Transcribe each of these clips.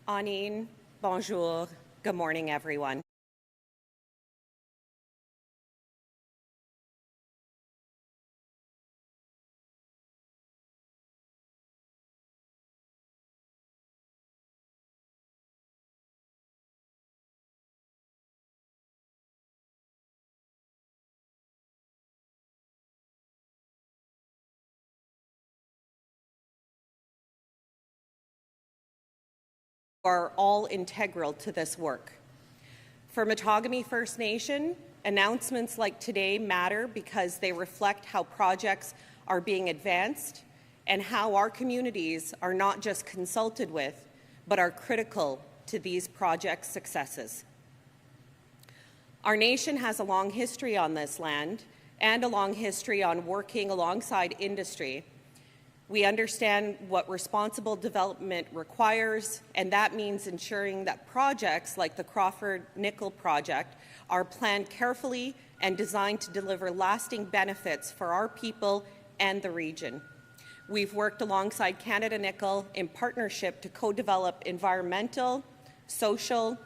Anine, bonjour, good morning, everyone. Are all integral to this work. For Matagami First Nation, announcements like today matter because they reflect how projects are being advanced and how our communities are not just consulted with, but are critical to these projects' successes. Our nation has a long history on this land and a long history on working alongside industry. We understand what responsible development requires, and that means ensuring that projects like the Crawford Nickel project are planned carefully and designed to deliver lasting benefits for our people and the region. We've worked alongside Canada Nickel in partnership to co-develop environmental, social,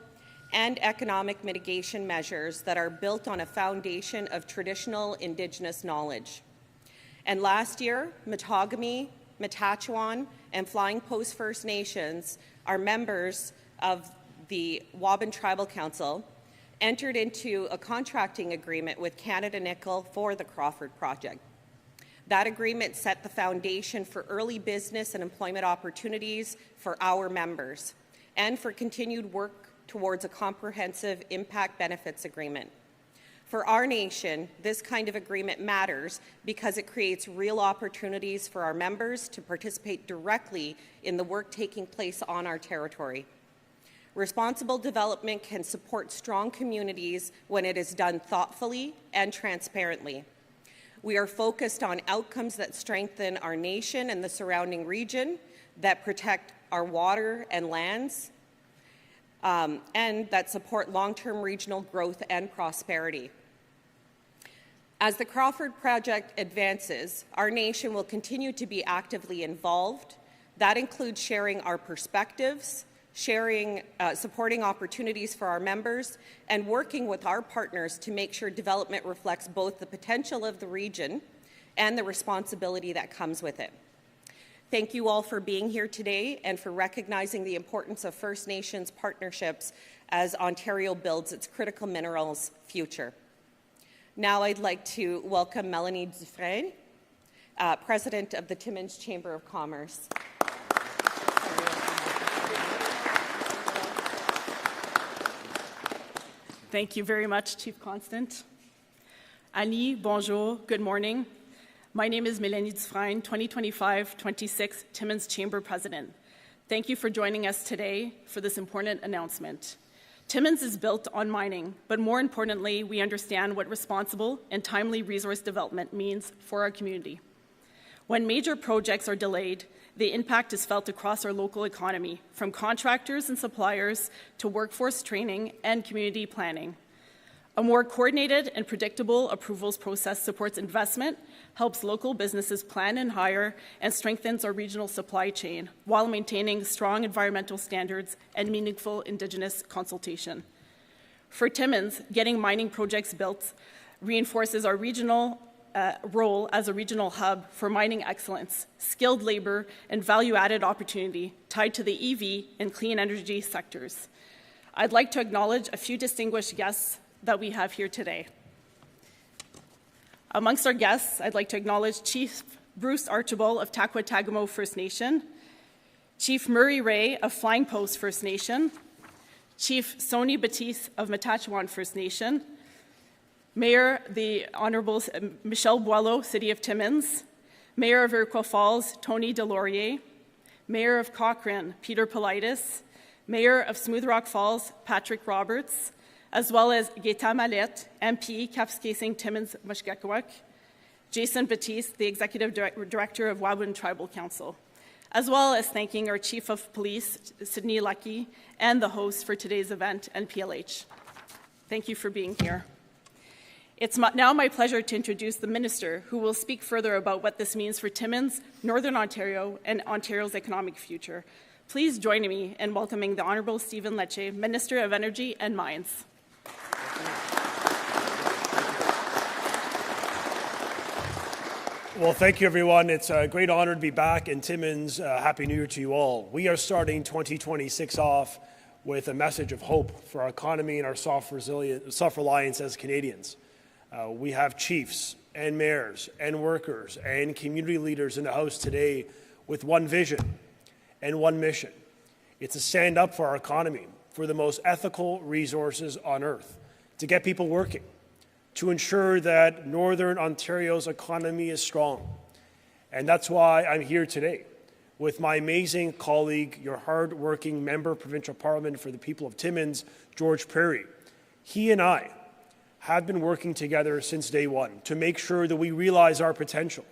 and economic mitigation measures that are built on a foundation of traditional Indigenous knowledge. And last year, Matagami, Matachewan, and Flying Post First Nations, are members of the Waban Tribal Council, entered into a contracting agreement with Canada Nickel for the Crawford project. That agreement set the foundation for early business and employment opportunities for our members and for continued work towards a comprehensive impact benefits agreement. For our nation, this kind of agreement matters because it creates real opportunities for our members to participate directly in the work taking place on our territory. Responsible development can support strong communities when it is done thoughtfully and transparently. We are focused on outcomes that strengthen our nation and the surrounding region, that protect our water and lands, and that support long-term regional growth and prosperity. As the Crawford project advances, our nation will continue to be actively involved. That includes sharing our perspectives, supporting opportunities for our members, and working with our partners to make sure development reflects both the potential of the region and the responsibility that comes with it. Thank you all for being here today and for recognizing the importance of First Nations partnerships as Ontario builds its critical minerals future. Now I'd like to welcome Melanie Dufresne, President of the Timmins Chamber of Commerce. Thank you very much, Chief Constant. Annie, bonjour, good morning. My name is Mélanie Dufresne, 2025-26 Timmins Chamber President. Thank you for joining us today for this important announcement. Timmins is built on mining, but more importantly, we understand what responsible and timely resource development means for our community. When major projects are delayed, the impact is felt across our local economy, from contractors and suppliers to workforce training and community planning. A more coordinated and predictable approvals process supports investment, helps local businesses plan and hire, and strengthens our regional supply chain while maintaining strong environmental standards and meaningful Indigenous consultation. For Timmins, getting mining projects built reinforces our regional role as a regional hub for mining excellence, skilled labor, and value-added opportunity tied to the EV and clean energy sectors. I'd like to acknowledge a few distinguished guests that we have here today. Amongst our guests, I'd like to acknowledge Chief Bruce Archibald of Taquatagamo First Nation, Chief Murray Ray of Flying Post First Nation, Chief Sony Batiste of Matachewan First Nation, Mayor the Honourable Michelle Boileau, City of Timmins, Mayor of Iroquois Falls, Tony Delorier, Mayor of Cochrane, Peter Politis, Mayor of Smooth Rock Falls, Patrick Roberts, as well as Gaëtan Mallette, MP, Kapuskasing Timmins Mushkekowuk, Jason Batiste, the Executive Director of Waban Tribal Council, as well as thanking our Chief of Police, Sydney Lucky, and the host for today's event, NPLH. Thank you for being here. It's now my pleasure to introduce the Minister, who will speak further about what this means for Timmins, Northern Ontario, and Ontario's economic future. Please join me in welcoming the Honourable Stephen Lecce, Minister of Energy and Mines. Well, thank you, everyone. It's a great honor to be back in Timmins. Happy New Year to you all. We are starting 2026 off with a message of hope for our economy and our self-reliance as Canadians. We have chiefs and mayors and workers and community leaders in the House today with one vision and one mission. It's to stand up for our economy, for the most ethical resources on earth, to get people working, to ensure that Northern Ontario's economy is strong. And that's why I'm here today with my amazing colleague, your hard-working member of Provincial Parliament for the people of Timmins, George Prairie. He and I have been working together since day one to make sure that we realize our potential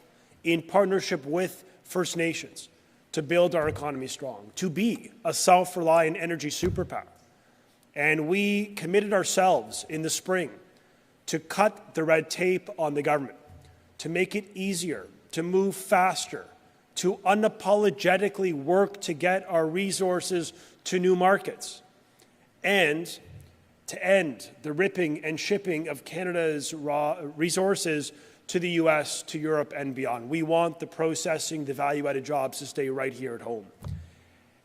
in partnership with First Nations to build our economy strong, to be a self-reliant energy superpower. And we committed ourselves in the spring to cut the red tape on the government, to make it easier, to move faster, to unapologetically work to get our resources to new markets, and to end the ripping and shipping of Canada's raw resources to the US, to Europe, and beyond. We want the processing, the value-added jobs to stay right here at home.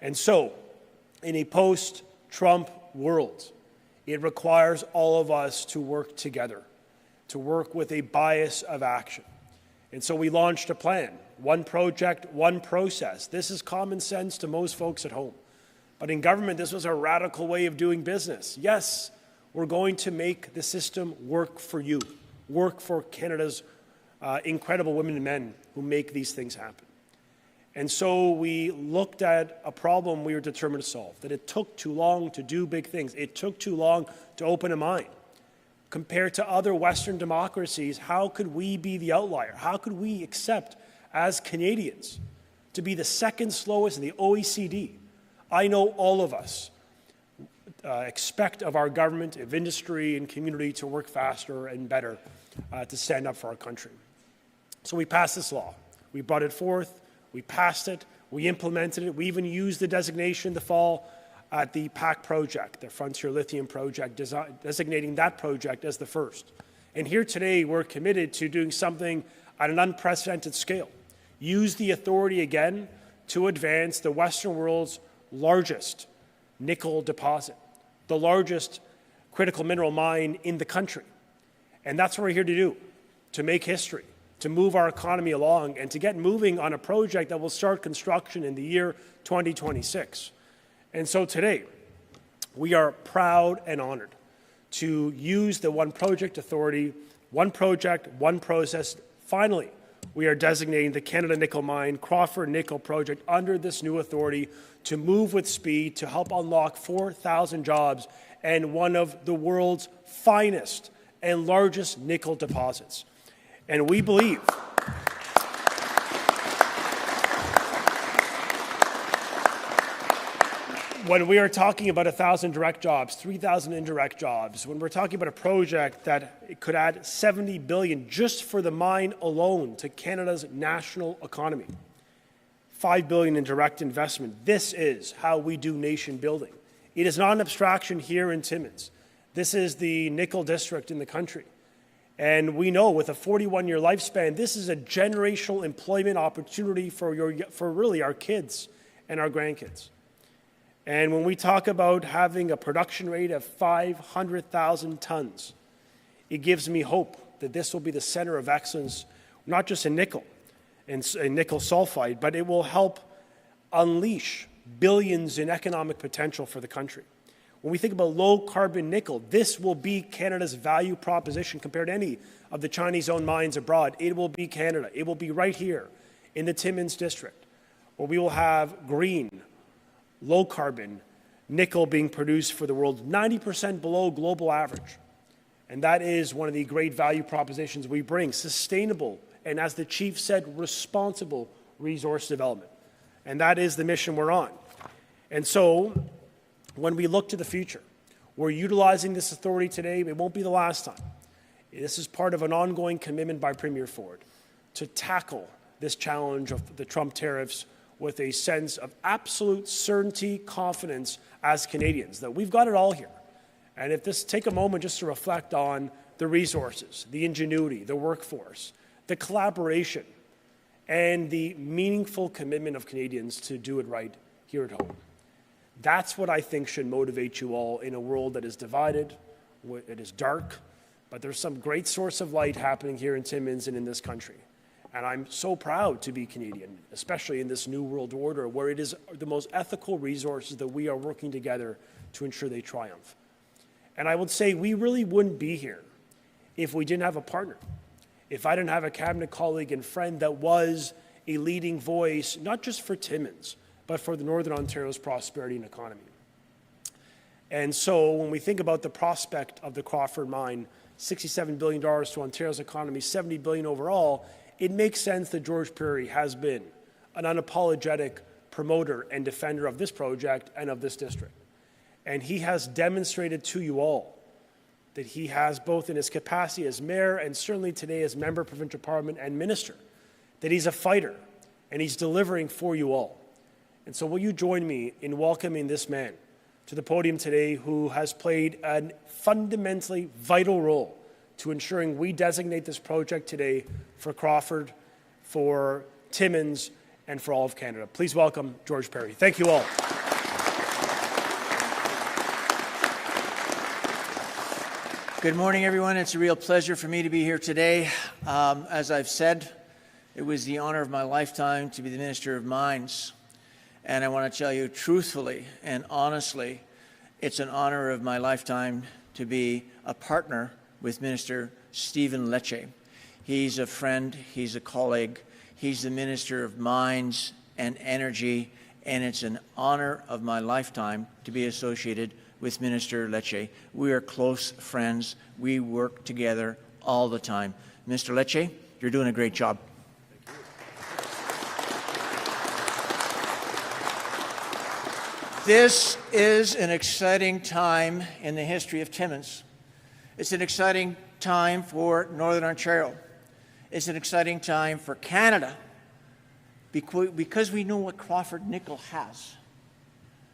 And so, in a post-Trump world, it requires all of us to work together, to work with a bias of action. And so we launched a plan, one project, one process. This is common sense to most folks at home. But in government, this was a radical way of doing business. Yes, we're going to make the system work for you, work for Canada's incredible women and men who make these things happen. And so we looked at a problem we were determined to solve, that it took too long to do big things. It took too long to open a mine. Compared to other Western democracies, how could we be the outlier? How could we accept, as Canadians, to be the second slowest in the OECD? I know all of us expect of our government, of industry and community to work faster and better to stand up for our country. So we passed this law. We brought it forth. We passed it. We implemented it. We even used the designation in the fall at the PAC project, the Frontier Lithium project, designating that project as the first. And here today, we're committed to doing something at an unprecedented scale. Use the authority again to advance the Western world's largest nickel deposit, the largest critical mineral mine in the country. And that's what we're here to do, to make history, to move our economy along, and to get moving on a project that will start construction in the year 2026. And so today, we are proud and honored to use the One Project Authority, one project, one process. Finally, we are designating the Canada Nickel Mine Crawford Nickel Project under this new authority to move with speed to help unlock 4,000 jobs and one of the world's finest and largest nickel deposits. And we believe when we are talking about 1,000 direct jobs, 3,000 indirect jobs, when we're talking about a project that could add $70 billion just for the mine alone to Canada's national economy, $5 billion in direct investment, this is how we do nation building. It is not an abstraction here in Timmins. This is the nickel district in the country. And we know with a 41-year lifespan, this is a generational employment opportunity for really our kids and our grandkids. And when we talk about having a production rate of 500,000 tons, it gives me hope that this will be the center of excellence, not just in nickel and nickel sulfide, but it will help unleash billions in economic potential for the country. When we think about low-carbon nickel, this will be Canada's value proposition compared to any of the Chinese-owned mines abroad. It will be Canada. It will be right here in the Timmins district, where we will have green, low-carbon nickel being produced for the world, 90% below global average. And that is one of the great value propositions we bring, sustainable and, as the chief said, responsible resource development. And that is the mission we're on. And so when we look to the future, we're utilizing this authority today. It won't be the last time. This is part of an ongoing commitment by Premier Ford to tackle this challenge of the Trump tariffs with a sense of absolute certainty, confidence as Canadians, that we've got it all here. And if this, take a moment just to reflect on the resources, the ingenuity, the workforce, the collaboration, and the meaningful commitment of Canadians to do it right here at home. That's what I think should motivate you all in a world that is divided, it is dark, but there's some great source of light happening here in Timmins and in this country. And I'm so proud to be Canadian, especially in this new world order where it is the most ethical resources that we are working together to ensure they triumph. And I would say we really wouldn't be here if we didn't have a partner, if I didn't have a cabinet colleague and friend that was a leading voice, not just for Timmins, but for the Northern Ontario's prosperity and economy. And so when we think about the prospect of the Crawford mine, $67 billion to Ontario's economy, $70 billion overall, it makes sense that George Perry has been an unapologetic promoter and defender of this project and of this district. And he has demonstrated to you all that he has, both in his capacity as mayor and certainly today as member of provincial parliament and minister, that he's a fighter and he's delivering for you all. And so will you join me in welcoming this man to the podium today who has played a fundamentally vital role to ensuring we designate this project today for Crawford, for Timmins, and for all of Canada. Please welcome George Perry. Thank you all. Good morning, everyone. It's a real pleasure for me to be here today. As I've said, it was the honor of my lifetime to be the Minister of Mines. And I want to tell you truthfully and honestly, it's an honor of my lifetime to be a partner with Minister Stephen Lecce. He's a friend, he's a colleague, he's the Minister of Mines and Energy, and it's an honor of my lifetime to be associated with Minister Lecce. We are close friends. We work together all the time. Mr. Lecce, you're doing a great job. This is an exciting time in the history of Timmins. It's an exciting time for Northern Ontario. It's an exciting time for Canada because we know what Crawford nickel has.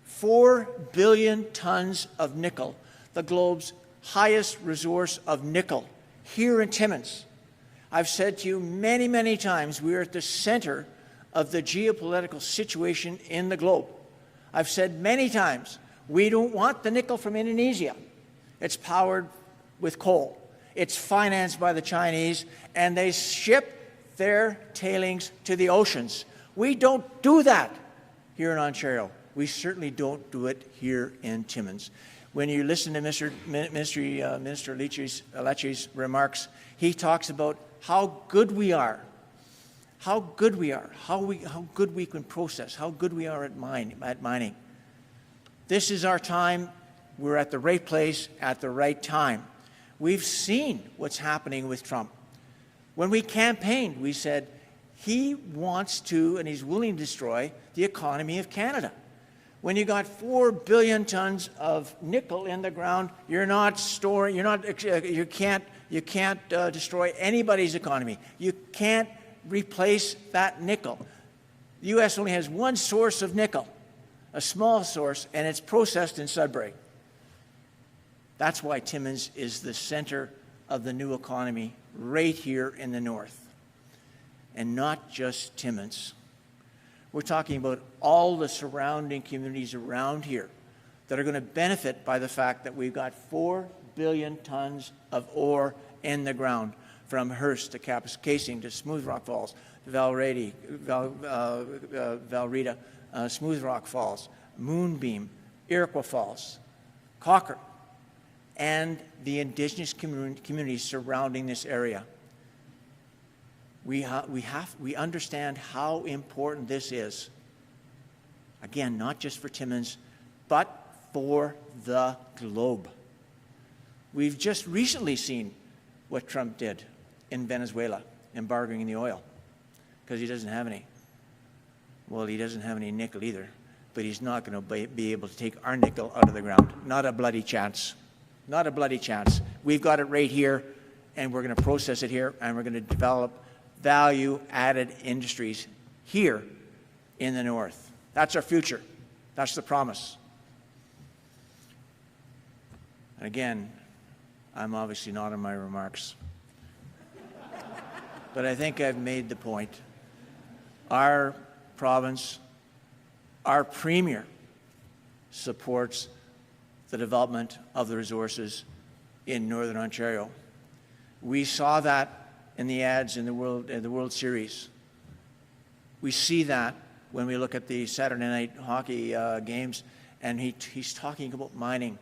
4 billion tons of nickel, the globe's highest resource of nickel, here in Timmins. I've said to you many, many times, we are at the center of the geopolitical situation in the globe. I've said many times, we don't want the nickel from Indonesia. It's powered with coal. It's financed by the Chinese, and they ship their tailings to the oceans. We don't do that here in Ontario. We certainly don't do it here in Timmins. When you listen to Minister Lecce's remarks, he talks about how good we are, how good we can process, how good we are at mining. This is our time. We're at the right place at the right time. We've seen what's happening with Trump. When we campaigned, we said he wants to and he's willing to destroy the economy of Canada. When you got 4 billion tons of nickel in the ground, you can't destroy anybody's economy. You can't replace that nickel. The U.S. only has one source of nickel, a small source, and it's processed in Sudbury. That's why Timmins is the center of the new economy right here in the north. And not just Timmins. We're talking about all the surrounding communities around here that are going to benefit by the fact that we've got 4 billion tons of ore in the ground, from Hearst to Kapuskasing to Smooth Rock Falls, to Valrita, Smooth Rock Falls, Moonbeam, Iroquois Falls, Cochrane, and the Indigenous communities surrounding this area. We understand how important this is. Again, not just for Timmins, but for the globe. We've just recently seen what Trump did in Venezuela, embargoing the oil, because he doesn't have any. Well, he doesn't have any nickel either, but he's not going to be able to take our nickel out of the ground. Not a bloody chance. Not a bloody chance. We've got it right here, and we're going to process it here, and we're going to develop value-added industries here in the north. That's our future. That's the promise. And again, I'm obviously not in my remarks. But I think I've made the point. Our province, our Premier, supports the development of the resources in Northern Ontario. We saw that in the ads in the World Series. We see that when we look at the Saturday night hockey games, and he's talking about mining.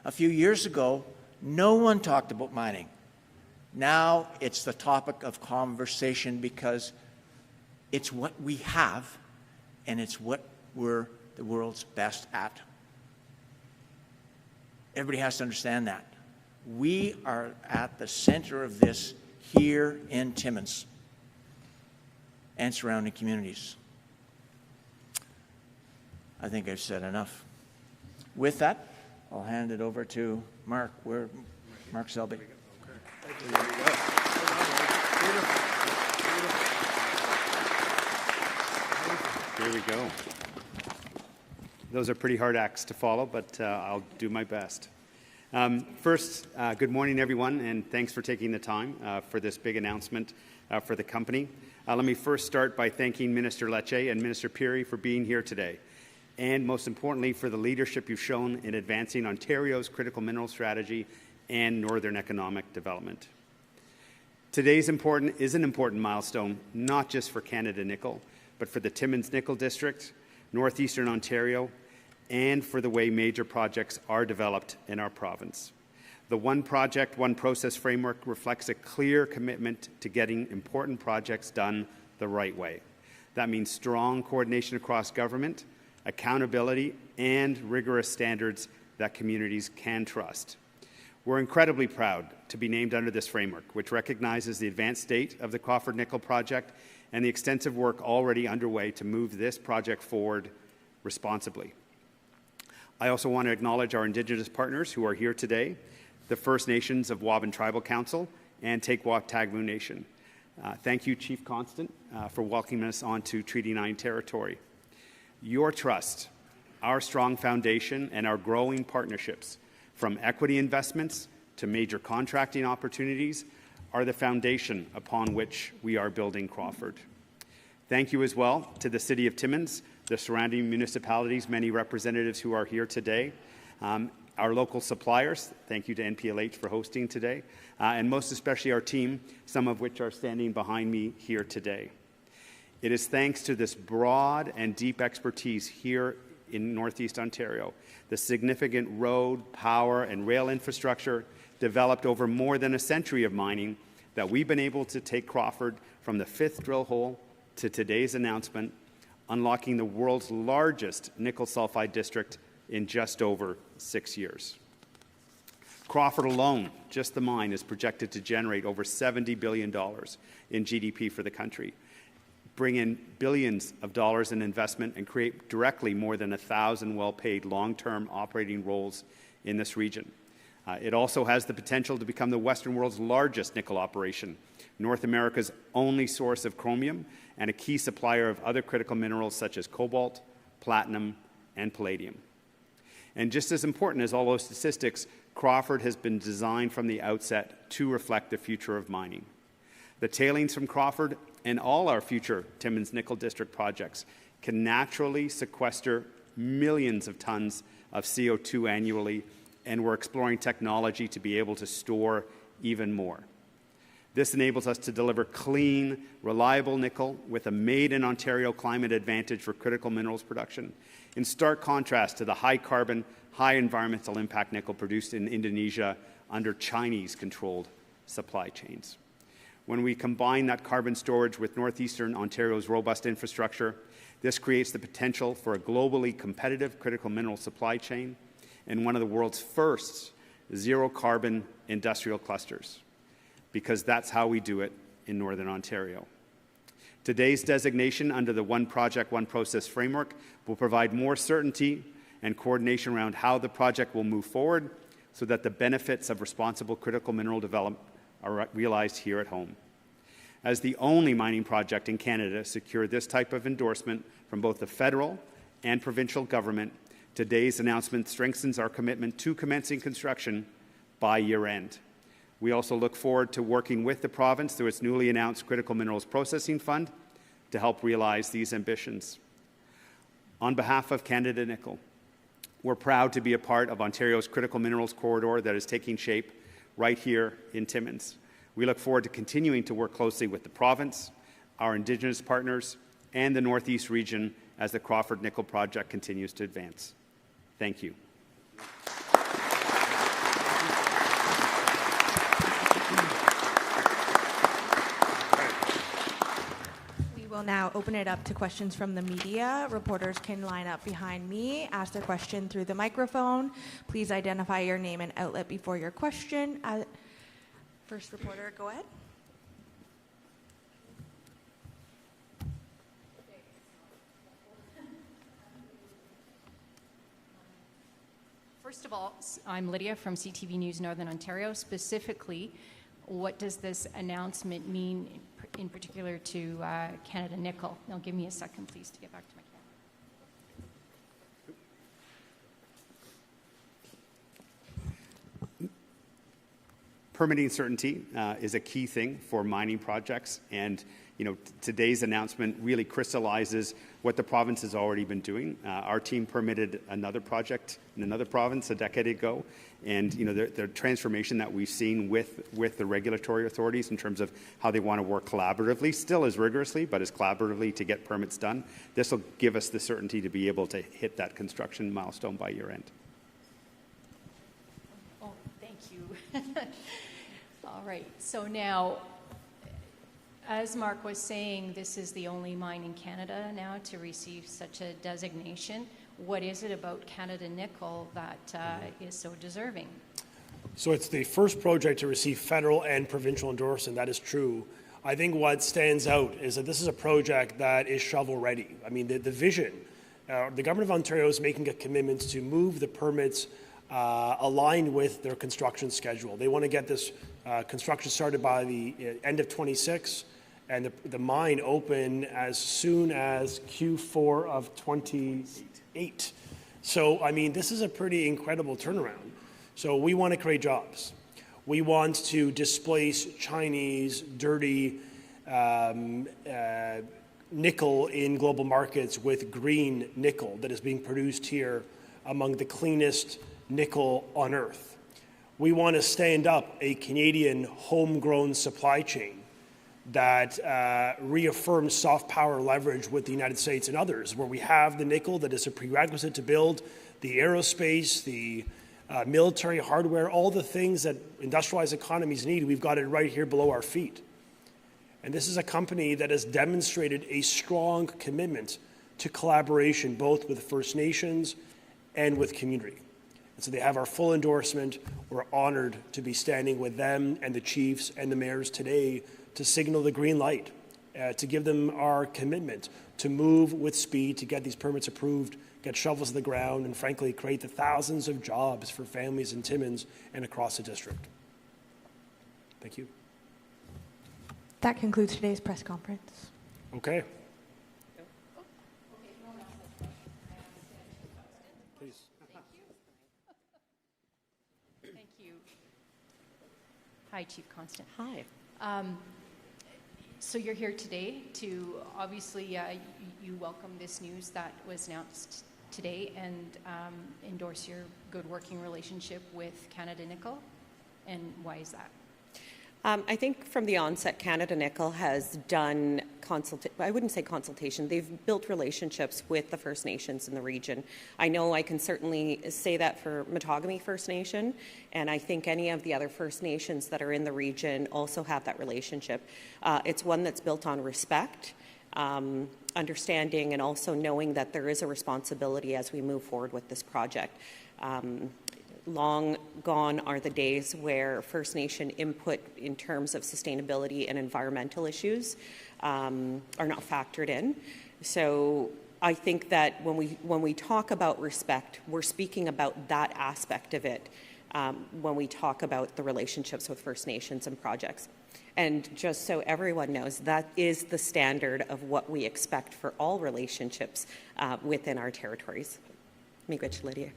A few years ago, no one talked about mining. Now it's the topic of conversation because it's what we have, and it's what we're the world's best at. Everybody has to understand that. We are at the center of this here in Timmins and surrounding communities. I think I've said enough. With that, I'll hand it over to Mark. Mark Selby. There we go. Those are pretty hard acts to follow, but I'll do my best. First, good morning, everyone, and thanks for taking the time for this big announcement for the company. Let me first start by thanking Minister Lecce and Minister Peary for being here today, and most importantly, for the leadership you've shown in advancing Ontario's critical mineral strategy and northern economic development. Today's is an important milestone, not just for Canada Nickel, but for the Timmins Nickel District, Northeastern Ontario, and for the way major projects are developed in our province. The One Project, One Process framework reflects a clear commitment to getting important projects done the right way. That means strong coordination across government, accountability, and rigorous standards that communities can trust. We're incredibly proud to be named under this framework, which recognizes the advanced state of the Crawford Nickel project and the extensive work already underway to move this project forward responsibly. I also want to acknowledge our Indigenous partners who are here today, the First Nations of Waban Tribal Council and Taekwa-Tagmu Nation. Thank you, Chief Constant, for welcoming us onto Treaty 9 territory. Your trust, our strong foundation, and our growing partnerships, from equity investments to major contracting opportunities, are the foundation upon which we are building Crawford. Thank you as well to the City of Timmins, the surrounding municipalities, many representatives who are here today, our local suppliers, thank you to NPLH for hosting today, and most especially our team, some of which are standing behind me here today. It is thanks to this broad and deep expertise here in Northeast Ontario, the significant road, power, and rail infrastructure developed over more than a century of mining, that we've been able to take Crawford from the 5th drill hole to today's announcement, unlocking the world's largest nickel sulfide district in just over 6 years. Crawford alone, just the mine, is projected to generate over $70 billion in GDP for the country, bring in billions of dollars in investment, and create directly more than 1,000 well-paid long-term operating roles in this region. It also has the potential to become the Western world's largest nickel operation, North America's only source of chromium, and a key supplier of other critical minerals such as cobalt, platinum, and palladium. And just as important as all those statistics, Crawford has been designed from the outset to reflect the future of mining. The tailings from Crawford and all our future Timmins Nickel District projects can naturally sequester millions of tons of CO2 annually, and we're exploring technology to be able to store even more. This enables us to deliver clean, reliable nickel with a made-in-Ontario climate advantage for critical minerals production, in stark contrast to the high-carbon, high-environmental impact nickel produced in Indonesia under Chinese-controlled supply chains. When we combine that carbon storage with Northeastern Ontario's robust infrastructure, this creates the potential for a globally competitive critical mineral supply chain and one of the world's first zero-carbon industrial clusters, because that's how we do it in Northern Ontario. Today's designation under the One Project, One Process framework will provide more certainty and coordination around how the project will move forward so that the benefits of responsible critical mineral development are realized here at home. as the only mining project in Canada to secure this type of endorsement from both the federal and provincial government, today's announcement strengthens our commitment to commencing construction by year-end. We also look forward to working with the province through its newly announced Critical Minerals Processing Fund to help realize these ambitions. On behalf of Canada Nickel, we're proud to be a part of Ontario's critical minerals corridor that is taking shape right here in Timmins. We look forward to continuing to work closely with the province, our Indigenous partners, and the Northeast region as the Crawford Nickel project continues to advance. Thank you. We will now open it up to questions from the media. Reporters can line up behind me, ask their question through the microphone. Please identify your name and outlet before your question. First reporter, go ahead. First of all, I'm Lydia from CTV News Northern Ontario. Specifically, what does this announcement mean in particular to Canada Nickel? Now, give me a second, please, to get back to my camera. Permitting certainty is a key thing for mining projects, and today's announcement really crystallizes what the province has already been doing. Our team permitted another project in another province a decade ago, and the transformation that we've seen with the regulatory authorities in terms of how they want to work collaboratively, still as rigorously, but as collaboratively to get permits done. This will give us the certainty to be able to hit that construction milestone by year end. Oh, thank you. All right, so now, as Mark was saying, this is the only mine in Canada now to receive such a designation. What is it about Canada Nickel that is so deserving? So it's the first project to receive federal and provincial endorsement. That is true. I think what stands out is that this is a project that is shovel-ready. I mean, the vision, the Government of Ontario is making a commitment to move the permits aligned with their construction schedule. They want to get this construction started by the end of 26 and the mine open as soon as Q4 of 28. So, I mean, this is a pretty incredible turnaround. So we want to create jobs. We want to displace Chinese dirty nickel in global markets with green nickel that is being produced here among the cleanest nickel on earth. We want to stand up a Canadian homegrown supply chain that reaffirms soft power leverage with the United States and others, where we have the nickel that is a prerequisite to build the aerospace, the military hardware, all the things that industrialized economies need. We've got it right here below our feet. And this is a company that has demonstrated a strong commitment to collaboration, both with First Nations and with community. And so they have our full endorsement. We're honored to be standing with them and the chiefs and the mayors today to signal the green light, to give them our commitment to move with speed, to get these permits approved, get shovels in the ground, and frankly, create the thousands of jobs for families in Timmins and across the district. Thank you. That concludes today's press conference. Okay. Please. Thank you. Hi, Chief Constant. Hi. So you're here today to, obviously, you welcome this news that was announced today and endorse your good working relationship with Canada Nickel. And why is that? I think from the onset, Canada Nickel has done I wouldn't say consultation, they've built relationships with the First Nations in the region. I know I can certainly say that for Matagami First Nation, and I think any of the other First Nations that are in the region also have that relationship. It's one that's built on respect, understanding, and also knowing that there is a responsibility as we move forward with this project. Long gone are the days where First Nation input in terms of sustainability and environmental issues are not factored in. So I think that when we talk about respect, we're speaking about that aspect of it when we talk about the relationships with First Nations and projects. And just so everyone knows, that is the standard of what we expect for all relationships within our territories. Miigwech, Lydia.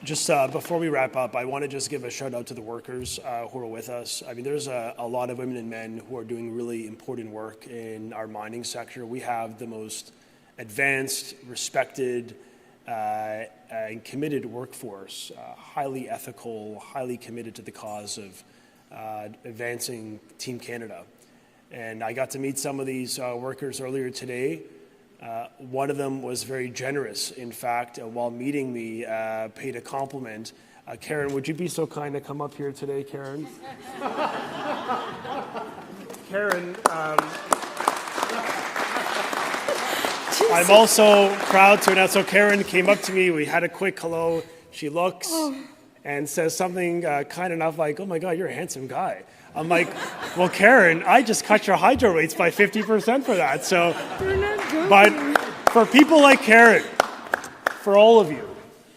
Just before we wrap up, I want to just give a shout out to the workers who are with us. I mean, there's a lot of women and men who are doing really important work in our mining sector. We have the most advanced, respected, and committed workforce, highly ethical, highly committed to the cause of advancing Team Canada. And I got to meet some of these workers earlier today. One of them was very generous. In fact, while meeting me, paid a compliment. Karen, would you be so kind to come up here today, Karen? Karen, I'm also proud to announce, so Karen came up to me, we had a quick hello. She looks and says something kind enough like, oh my God, you're a handsome guy. I'm like, well, Karen, I just cut your hydro rates by 50% for that. So, but for people like Karen, for all of you,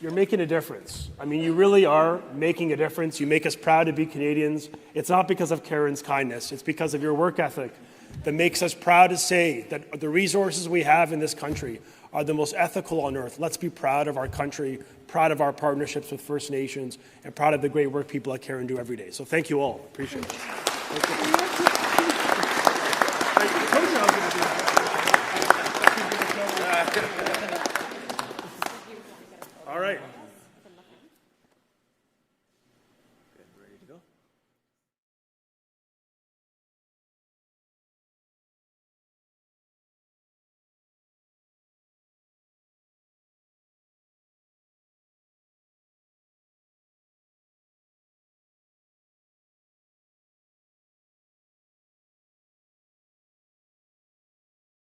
you're making a difference. I mean, you really are making a difference. You make us proud to be Canadians. It's not because of Karen's kindness. It's because of your work ethic that makes us proud to say that the resources we have in this country are the most ethical on earth. Let's be proud of our country, proud of our partnerships with First Nations, and proud of the great work people like Karen do every day. So thank you all. Appreciate it. Thank you.